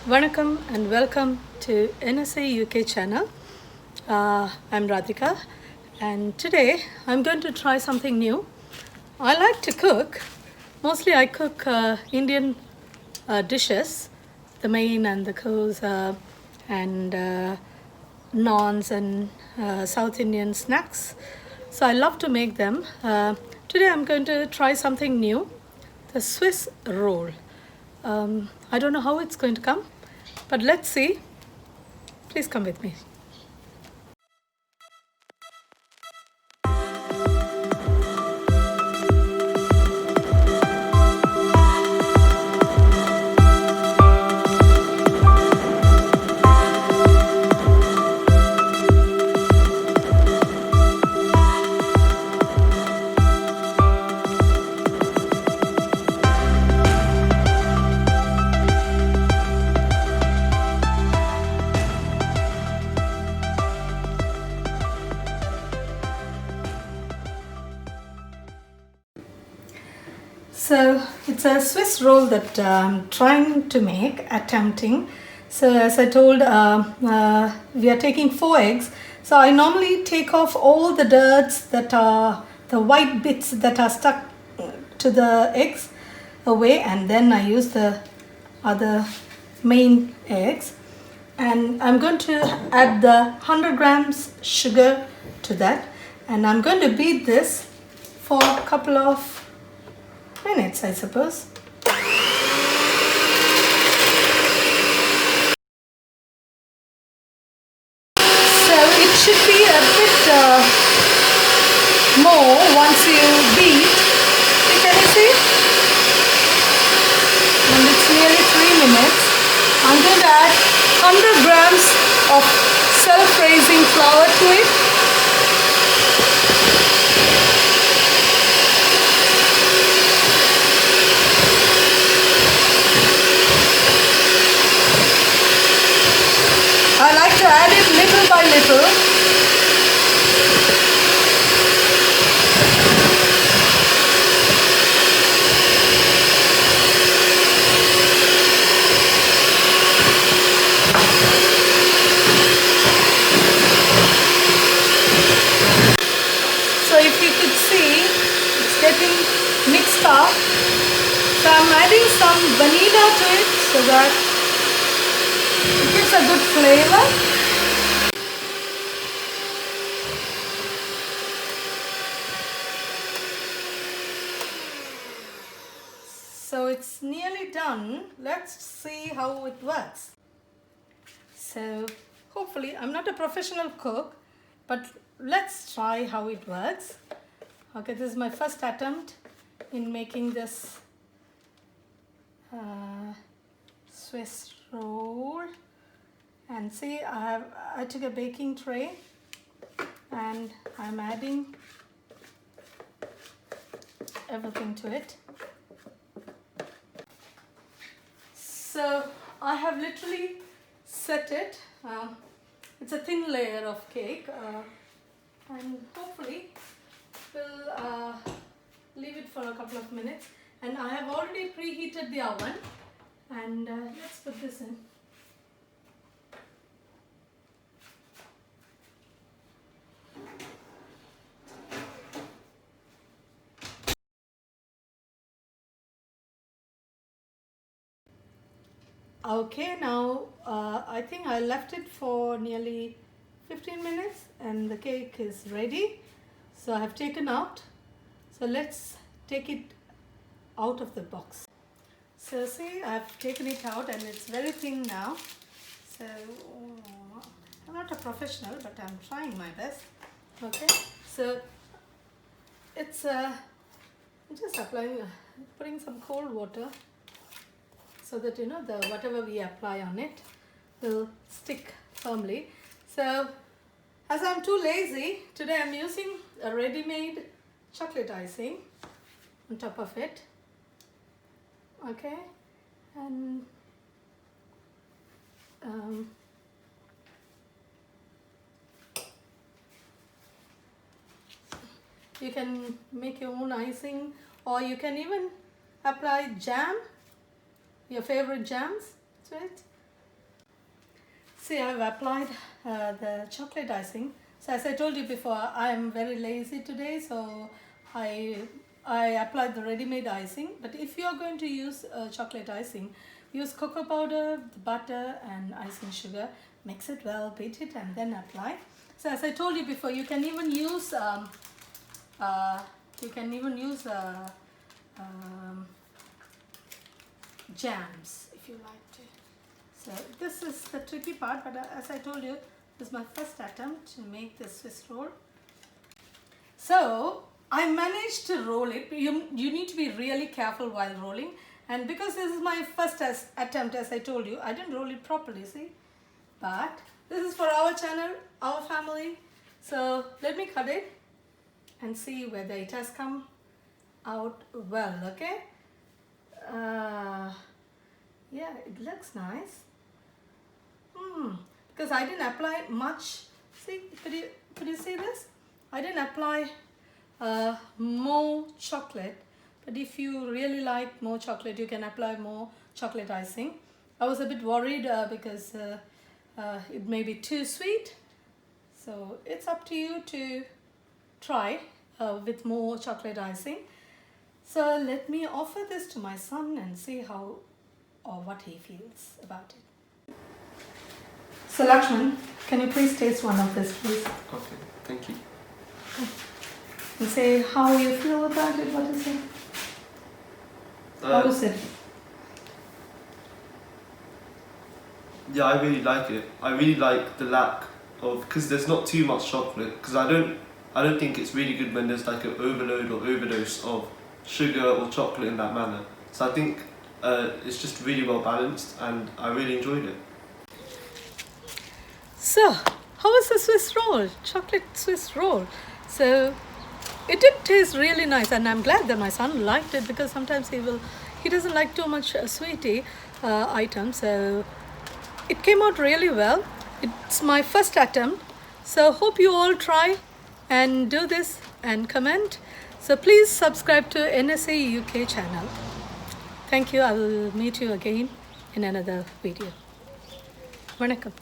Vanakkam and welcome to NSA UK channel. I'm Rathika and today I'm going to try something new. I like to cook. Mostly I cook Indian dishes, the main and the course and naans and South Indian snacks. So I love to make them. Today I'm going to try something new, the Swiss roll. I don't know how it's going to come, but let's see. Please come with me. So it's a Swiss roll that I'm trying to make, attempting. So as I told, we are taking 4 eggs. So I normally take off all the dirts that are the white bits that are stuck to the eggs away, and then I use the other main eggs. And I'm going to add the 100 grams sugar to that, and I'm going to beat this for a couple of minutes, I suppose. So it should be a bit more once you beat. Can you see? And it's nearly 3 minutes. I'm going to add 100 grams of self-raising flour to it. I like to add it little by little. So if you could see, it's getting mixed up. So I'm adding some vanilla to it so that it gives a good flavor. So it's nearly done. Let's see how it works. So hopefully, I'm not a professional cook, but let's try how it works. Okay, this is my first attempt in making this Swiss roll. And see, I took a baking tray and I'm adding everything to it. So I have literally set it. It's a thin layer of cake, and hopefully we'll leave it for a couple of minutes. And I have already preheated the oven, and let's put this in. Okay, now I think I left it for nearly 15 minutes and the cake is ready. So I have taken out. So let's take it out of the box. So see, I have taken it out and it's very thin now. So I'm not a professional, but I'm trying my best. Okay, so it's just applying, putting some cold water, so that the whatever we apply on it will stick firmly. So as I'm too lazy, today I'm using a ready-made chocolate icing on top of it. Okay, and you can make your own icing, or you can even apply jam, your favorite jams to it. See, I've applied the chocolate icing. So as I told you before, I am very lazy today, so I applied the ready-made icing. But if you are going to use chocolate icing, use cocoa powder, the butter and icing sugar. Mix it well, beat it, and then apply. So as I told you before, you can even use jams if you like to. So this is the tricky part, but as I told you, this is my first attempt to make this Swiss roll. So I managed to roll it. You need to be really careful while rolling, and because this is my first attempt, as I told you, I didn't roll it properly, see. But this is for our channel, our family. So let me cut it and see whether it has come out well. Okay. Yeah, it looks nice. Because I didn't apply much. See, could you see this? I didn't apply more chocolate, but if you really like more chocolate, you can apply more chocolate icing. I was a bit worried because it may be too sweet, so it's up to you to try with more chocolate icing. So let me offer this to my son and see how or what he feels about it. So Lakshman, can you please taste one of this, please? Okay, thank you. And say how you feel about it. What is it? How is it? Yeah, I really like it. I really like the lack of, because there's not too much chocolate. Because I don't think it's really good when there's like an overload or overdose of sugar or chocolate in that manner. So I think it's just really well balanced, and I really enjoyed it. So, how was the Swiss roll? Chocolate Swiss roll. So, it did taste really nice, and I'm glad that my son liked it, because sometimes he doesn't like too much sweetie items. So, it came out really well. It's my first attempt. So, hope you all try and do this and comment. So, please subscribe to NSA UK channel. Thank you. I will meet you again in another video. Vanakkam.